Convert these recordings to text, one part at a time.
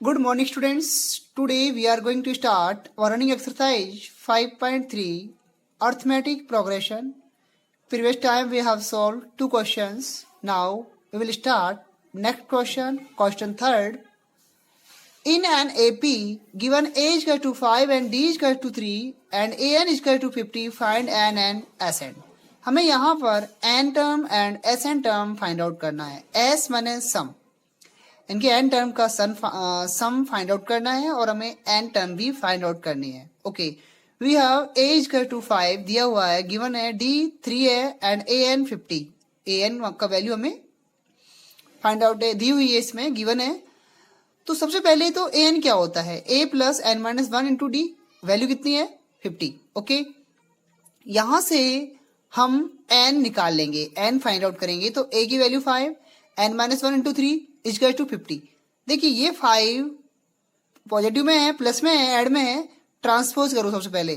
Good morning, students. Today we are going to start our running exercise 5.3 Arithmetic Progression. Previous time we have solved two questions. Now we will start next question. Question third. In an AP, given A is equal to 5 and D is equal to 3 and AN is equal to 50, find N and SN. हमें यहाँ पर N term and SN term find out करना है. S माने सम, इनके N term का sum find out करना है और हमें एन टर्म भी फाइंड आउट करनी है. Okay, we have a is equal to 5 दिया हुआ है, गिवन है डी 3 है and a n 50. A n का वैल्यू हमें फाइंड आउट दी हुई है, इसमें गिवन है. तो सबसे पहले तो ए एन क्या होता है, a plus n minus 1 into d. Value कितनी है 50. ओके, यहां से हम एन निकाल लेंगे, एन फाइंड आउट करेंगे. तो ए की value 5, n minus 1 into 3 is equal to 50. देखिए ये 5 पॉजिटिव में है, प्लस में है, ऐड में है. ट्रांसपोज करो. सबसे पहले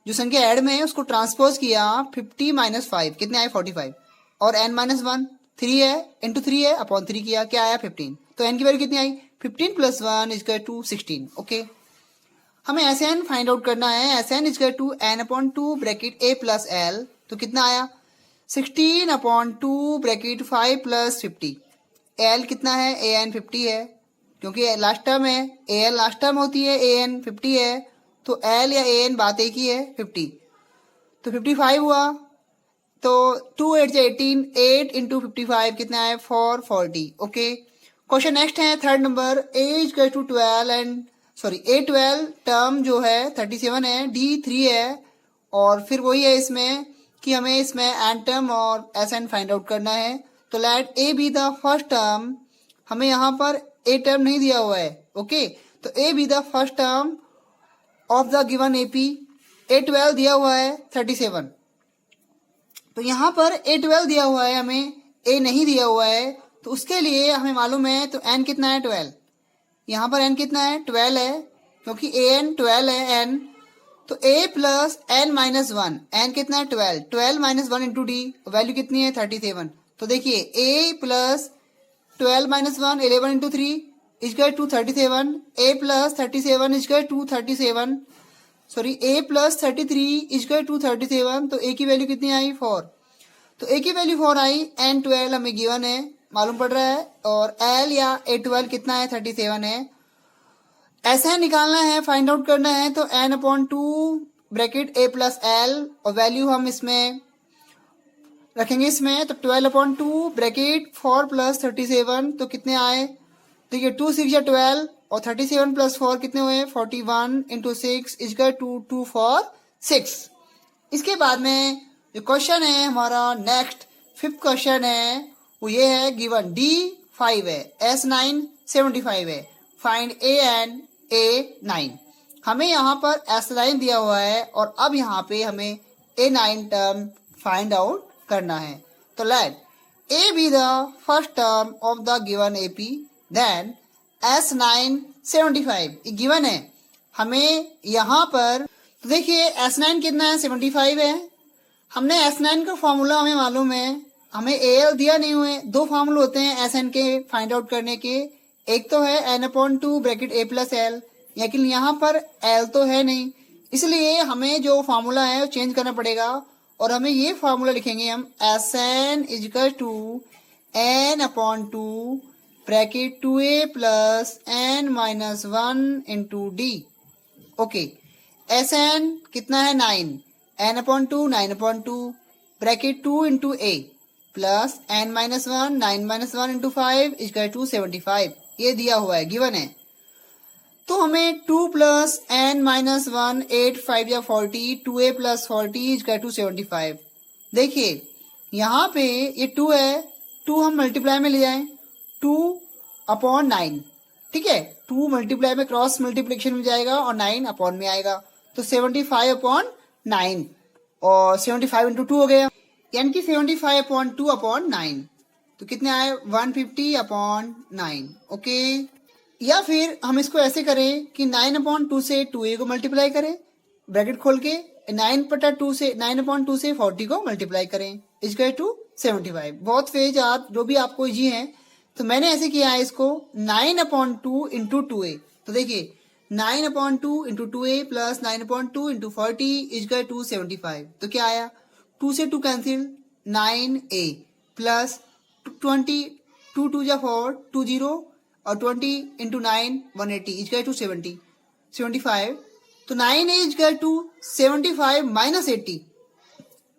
जो संख्या ऐड में है उसको ट्रांसपोज किया. 50 माइनस 5 कितने आए 45. और n माइनस 1 3 है, इंटू 3 है, अपॉन 3 किया, क्या आया 15. तो n की वैल्यू कितनी आई 15 प्लस 1 इजकल टू 16. ओके, हमें एस एन फाइंड आउट करना है. S n is equal to n upon 2 bracket a plus l. तो कितना आया 16 अपॉन 2 ब्रैकेट 5 प्लस 50. एल कितना है, ए एन 50 है, क्योंकि लास्ट टर्म है. ए एल लास्ट टर्म होती है, ए एन 50 है, तो एल या ए एन बात एक ही है 50. तो 55 हुआ. तो 2 8 से 18, 8 इंटू 55 कितना है 440. ओके, क्वेश्चन नेक्स्ट है third number. A is to 12 and a 12 term जो है 37 है, डी 3 है, और फिर वही है इसमें कि हमें इसमें एन टर्म और एस एन फाइंड आउट करना है. तो let a B the first term. हमें यहाँ पर ए टर्म नहीं दिया हुआ है. ओके, तो a B the first term of the given AP. A 12 दिया हुआ है 37. तो यहाँ पर ए 12 दिया हुआ है, हमें ए नहीं दिया हुआ है. तो उसके लिए हमें मालूम है, तो एन कितना है 12. यहाँ पर एन कितना है 12 है, क्योंकि ए एन 12 है एन. तो ए प्लस एन माइनस 1, एन कितना है 12, 12 माइनस 1 इंटू डी. वैल्यू कितनी है 37. तो देखिए a plus 12 minus 1 11 into 3 is equal to 37. A plus 37 equal to 37, sorry a plus 33 equal to 37. तो ए की वैल्यू कितनी आई 4. तो ए की वैल्यू 4 आई. एन 12 हमें गिवन है, मालूम पड़ रहा है, और एल या ए 12 कितना है 37 है. ऐसा निकालना है, फाइंड आउट करना है. तो N upon 2 bracket a plus L, और वैल्यू हम इसमें रखेंगे इसमें. तो 12 अपॉन 2 ब्रैकेट 4 प्लस 37. तो कितने आए, देखिए 2 6 या 12, और 37 प्लस 4 कितने हुए 41 इंटू 6 इजकल टू 2 4 6. इसके बाद में जो क्वेश्चन है हमारा नेक्स्ट फिफ्थ क्वेश्चन है, वो ये है, गिवन डी 5 है, एस 9 75 है, फाइंड ए एंड ए 9. हमें यहाँ पर एस 9 दिया हुआ है, और अब यहाँ पे हमें ए 9 टर्म फाइंड आउट करना है. तो let a B the first term of the given AP, then s 9 75 given है हमें यहाँ पर. तो देखिए एस 9 कितना है 75 है. हमने एस 9 का फॉर्मूला हमें मालूम है, हमें ए एल दिया नहीं हुए. दो फॉर्मूले होते हैं एस एन के फाइंड आउट करने के. एक तो है N upon 2 bracket a plus L, लेकिन यहाँ पर एल तो है नहीं, इसलिए हमें जो फॉर्मूला है वो चेंज करना पड़ेगा. और हमें ये फॉर्मूला लिखेंगे हम, s n is equal to n upon 2 bracket 2a plus n minus 1 into d. Okay, s n कितना है 9, n upon 2 9 upon 2 bracket 2 into a plus n minus 1 9 minus 1 into 5 is equal to 75. ये दिया हुआ है, गिवन है. तो हमें 2 प्लस एन माइनस 1 8 5 या 40, 2a प्लस 40 इजकल टू 75. देखिए यहाँ पे ये 2 है, 2 हम मल्टीप्लाई में ले जाएं, 2 अपॉन 9, ठीक है. 2 मल्टीप्लाई में क्रॉस मल्टीप्लिकेशन में जाएगा और 9 अपॉन में आएगा. तो 75 अपॉन 9, और 75 इंटू 2 हो गया, यानी कि 75 अपॉन 2 अपॉन 9. तो कितने आए 150 अपॉन 9. ओके, या फिर हम इसको ऐसे करें कि 9 अपॉन 2 से 2a को मल्टीप्लाई करें, ब्रैकेट खोल के 9/2 से 9 अपॉन 2 से 40 को मल्टीप्लाई करें, इजकल टू 75. बहुत फेज आप जो भी आपको इजी है तो मैंने ऐसे किया है इसको 9/2 इंटू 2a। तो देखिए 9/2 into 2a plus 9/2 into 40 is equal to 75। तो क्या आया, 2 से 2 कैंसिल, 9a प्लस 20, 2 2 जा 4, 2 0 और 20 इंटू 9 180 इजकल टू 75। तो 9a is equal to 75 minus 80,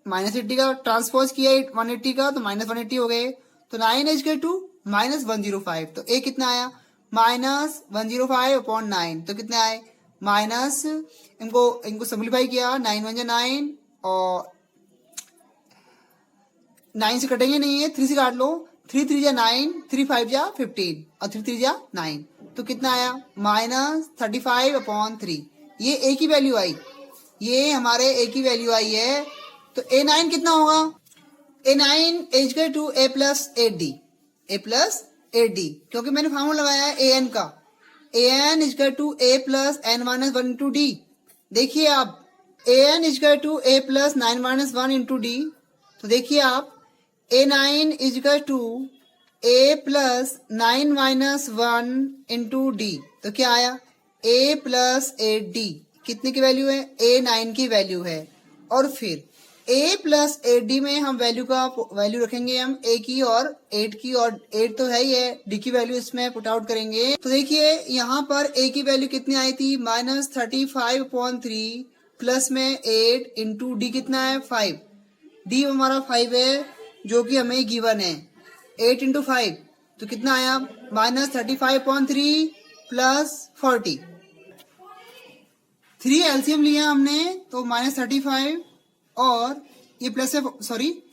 minus 80 का ट्रांसपोज किया 180 का तो माइनस 180 हो गए। तो 9 इजकल टू माइनस 105। तो a कितना आया, माइनस 105/9। तो कितने आए, माइनस, इनको सिंप्लीफाई किया, 9 1 9 और 9 से कटेंगे नहीं है, 3 से काट लो, 3 3 जा 9, 3 5 जा 15 और 3 3 जा 9। तो कितना आया, माइनस 35/3। ये a की वैल्यू आई, ये हमारे a की वैल्यू आई है। तो a9 कितना होगा, a9 is equal to a plus 8d, a plus 8d, क्योंकि मैंने फार्मूला लगाया है an का, an is equal to a plus n minus 1 into d. देखिए आप an is equal to a plus 9 minus 1 into d. तो देखिए आप a9 is equal to a plus 9 minus 1 into d. तो क्या आया, a प्लस 8d कितने की वैल्यू है, a9 की वैल्यू है। और फिर a प्लस 8d में हम वैल्यू रखेंगे हम a की और 8 की, और 8 तो है ही है, d की वैल्यू इसमें पुट आउट करेंगे। तो देखिए यहाँ पर a की वैल्यू कितनी आई थी, माइनस 35/3 प्लस में 8 इंटू डी कितना है 5, डी हमारा 5 है जो कि हमें गिवन है, 8 इंटू 5 तो कितना आया, माइनस 35/3 प्लस 40। 3 एलसीएम लिया हमने तो माइनस 35 और ये प्लस है, सॉरी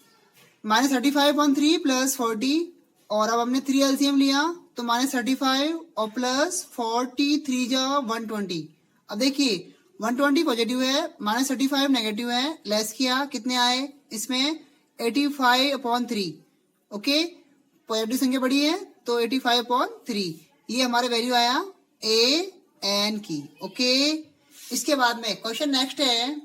माइनस 35/3 प्लस 40, और अब हमने 3 एलसीएम लिया तो माइनस 35 और प्लस 40, 3 जा 120। अब देखिए 120 पॉजिटिव है, माइनस 35 नेगेटिव है, लेस किया कितने आए इसमें 85/3। ओके, पॉजिटिव संख्या बड़ी है तो 85/3, ये हमारे वैल्यू आया ए एन की। ओके, इसके बाद में क्वेश्चन नेक्स्ट है,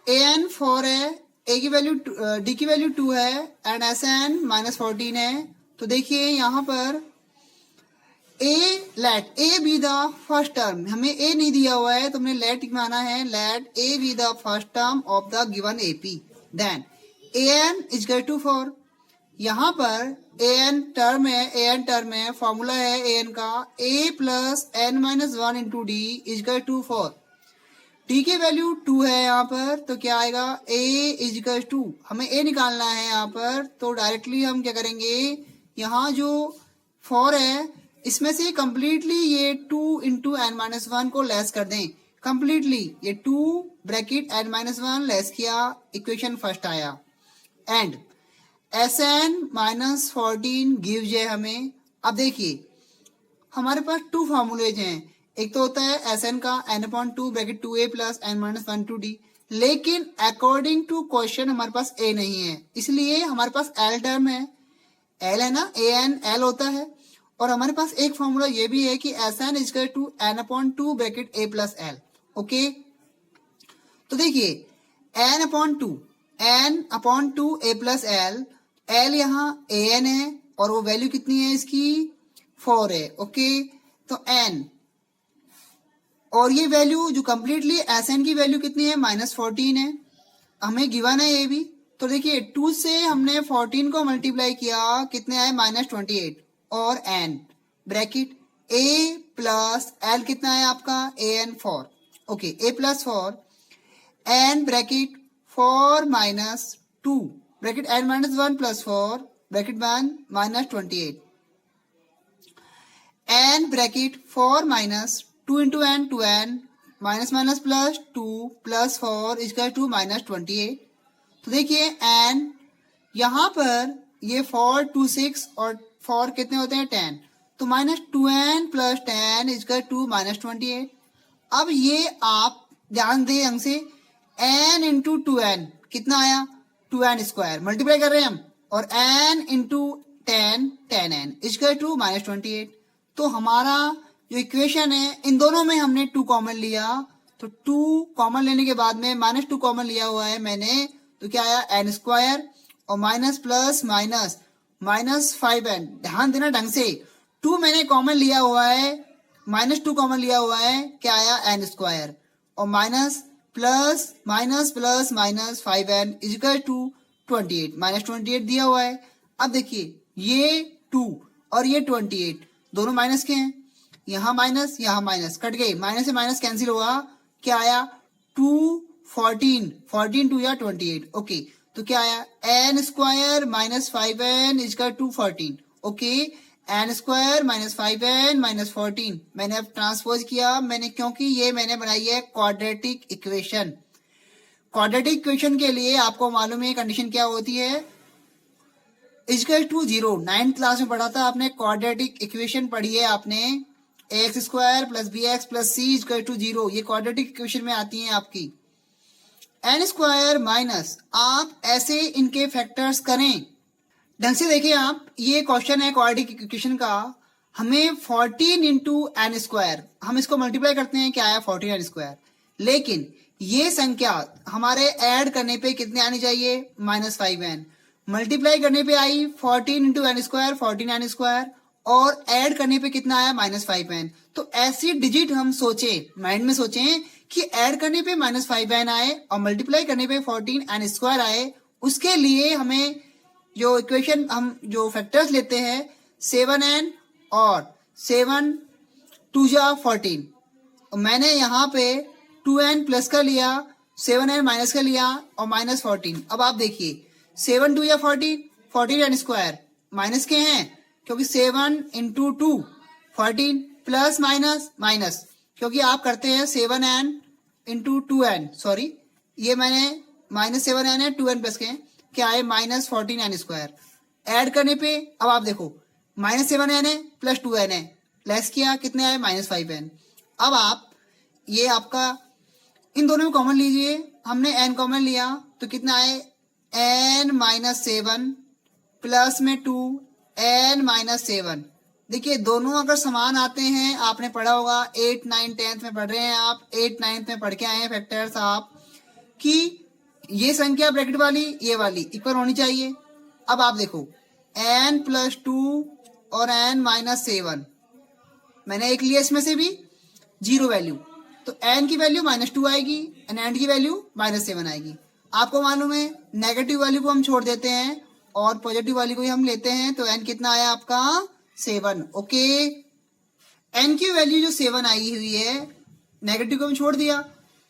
an 4 है, a की वैल्यू d की वैल्यू 2 है एंड sn माइनस 14 है। तो देखिए यहाँ पर let a be the first term, हमें a नहीं दिया हुआ है तो हमने लेट माना है, let a be the first term of the given ap, then an is equal to 4। यहाँ पर an टर्म है, फॉर्मूला है an का a plus n minus 1 into d is equal to 4। D की वैल्यू 2 है यहाँ पर, तो क्या आएगा, a इजकल टू, हमें a निकालना है यहाँ पर, तो डायरेक्टली हम क्या करेंगे, यहाँ जो 4 है इसमें से कंप्लीटली ये 2 इंटू एन माइनस 1 को लेस कर दें, कंप्लीटली ये 2 ब्रैकेट n माइनस 1 लेस किया, इक्वेशन फर्स्ट आया, एंड sn माइनस 14 गिव्स है हमें। अब देखिए हमारे पास 2 फॉर्मूलेज हैं, एक तो होता है sn का n/2 bracket 2a plus n minus 1 to d, लेकिन अकॉर्डिंग टू क्वेश्चन हमारे पास a नहीं है, इसलिए हमारे पास l टर्म है, l है ना, an l होता है। और हमारे पास एक फॉर्मूला ये भी है कि sn equal to n/2 bracket a plus l। Okay, तो देखिए n/2 a plus l, l यहाँ an है और वो वैल्यू कितनी है इसकी 4 है। ओके, तो n और ये वैल्यू जो कंप्लीटली sn की वैल्यू कितनी है, माइनस 14 है, हमें गिवन है ये भी। तो देखिए 2 से हमने 14 को मल्टीप्लाई किया, कितने आए, माइनस 28, और n bracket a plus l कितना है आपका an 4। Okay, a plus 4 n bracket 4 minus 2 bracket n minus 1 plus 4 bracket 1 minus 28, n bracket 4 minus 2 into n 2n minus minus plus 2 plus 4 इसका 2 माइनस 28। तो देखिए n यहाँ पर ये 4 2 6 और 4 कितने होते हैं 10, तो माइनस 2n प्लस 10 इसका 2 माइनस 28। अब ये आप ध्यान दें ढंग से, n इंटू 2n कितना आया, 2n स्क्वायर मल्टीप्लाई कर रहे हैं हम, और n इंटू 10 10n इसका 2 माइनस 28। तो हमारा जो इक्वेशन है इन दोनों में हमने 2 कॉमन लिया, तो 2 कॉमन लेने के बाद में माइनस 2 कॉमन लिया हुआ है मैंने, तो क्या आया n स्क्वायर और माइनस प्लस माइनस -5n, ध्यान देना ढंग से, 2 मैंने कॉमन लिया हुआ है, -2 कॉमन लिया हुआ है, क्या आया n स्क्वायर, और minus plus minus plus minus 5n equal to 28, -28 दिया हुआ है। अब देखिए ये 2 और ये 28 दोनों माइनस के हैं, यहाँ माइनस कट गए, माइनस से माइनस कैंसिल हुआ, क्या आया 2 14 2 या 28, ओके, तो क्या आया n square minus 5n equal to 14, okay, n square minus 5n minus 14 मैंने अब ट्रांसपोज किया, मैंने क्योंकि ये मैंने बनाई है क्वाड्रेटिक इक्वेशन। क्वाड्रेटिक इक्वेशन के लिए आपको मालूम है कंडीशन क्या होती है, इजकल टू 0, 9th क्लास में पढ़ा था आपने, क्वाड्रेटिक इक्वेशन पढ़ी है आपने, x square plus b x plus c equal to 0, ये क्वाड्रेटिक इक्वेशन में आती है आपकी। एन स्क्वायर माइनस, आप ऐसे इनके फैक्टर्स करें, ढंग से देखिए आप, ये क्वेश्चन है क्वाड्रेटिक इक्वेशन का, हमें 14 इंटू एन स्क्वायर, हम इसको मल्टीप्लाई करते हैं, क्या आया 14 एन स्क्वायर, लेकिन ये संख्या हमारे ऐड करने पे कितने आनी चाहिए, -5n, मल्टीप्लाई करने पे आई 14 into n square 14 n square, और ऐड करने पे कितना आया -5n। तो ऐसी डिजिट हम सोचे, माइंड में सोचें कि ऐड करने पे -5n आए और मल्टीप्लाई करने पे 14 एन स्क्वायर आए, उसके लिए हमें जो इक्वेशन, हम जो फैक्टर्स लेते हैं 7n और 7 2 जा 14, मैंने यहाँ पे 2n प्लस का लिया, 7n माइनस का लिया और -14। अब आप देखिए 7 2 या 14 एन स्क्वायर माइनस के हैं, क्योंकि 7 इंटू 2 14 प्लस माइनस माइनस, क्योंकि आप करते हैं 7n इंटू 2n, सॉरी ये मैंने -7n है, 2n प्लस के हैं, क्या है -14 एन स्क्वायर, ऐड करने पे अब आप देखो -7n है प्लस 2n है, लेस किया कितने आए -5n। अब आप ये आपका इन दोनों में कॉमन लीजिए, हमने n कॉमन लिया तो कितना आए n-7 प्लस में 2 n-7। देखिए दोनों अगर समान आते हैं, आपने पढ़ा होगा 8 9 10th में पढ़ रहे हैं आप, 8 9th में पढ़ के आए हैं फैक्टर्स आप, कि ये संख्या ब्रैकेट वाली ये वाली इक्वल होनी चाहिए। अब आप देखो n प्लस 2 और n-7 मैंने एक लिया, इसमें से भी 0 वैल्यू, तो n की वैल्यू -2 आएगी एंड n की वैल्यू -7 आएगी। आपको मालूम है नेगेटिव वैल्यू को हम छोड़ देते हैं और पॉजिटिव वैल्यू को ही हम लेते हैं, तो n कितना आया आपका 7, ओके, n की वैल्यू जो 7 आई हुई है, नेगेटिव को हम छोड़ दिया।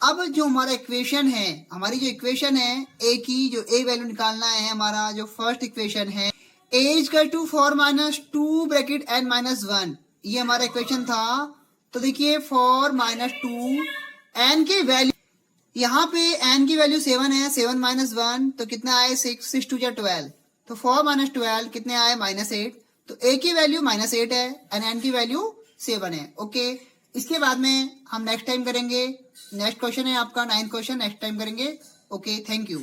अब जो हमारा इक्वेशन है, हमारी जो इक्वेशन है a की, जो a वैल्यू निकालना है, हमारा जो फर्स्ट इक्वेशन है a equal to 4 - 2 bracket n-1, ये हमारा इक्वेशन था। तो देखिए 4 - 2 n की वैल्यू, यहाँ पे n की वैल्यू 7 है, 7 - 1 तो कितना आए 6 6 2 12, तो 4 - 12 कितने आए -8, तो a की वैल्यू -8 है एंड n की वैल्यू 7 है, ओके। इसके बाद में हम नेक्स्ट टाइम करेंगे, नेक्स्ट क्वेश्चन है आपका 9th क्वेश्चन, नेक्स्ट टाइम करेंगे, ओके, थैंक यू।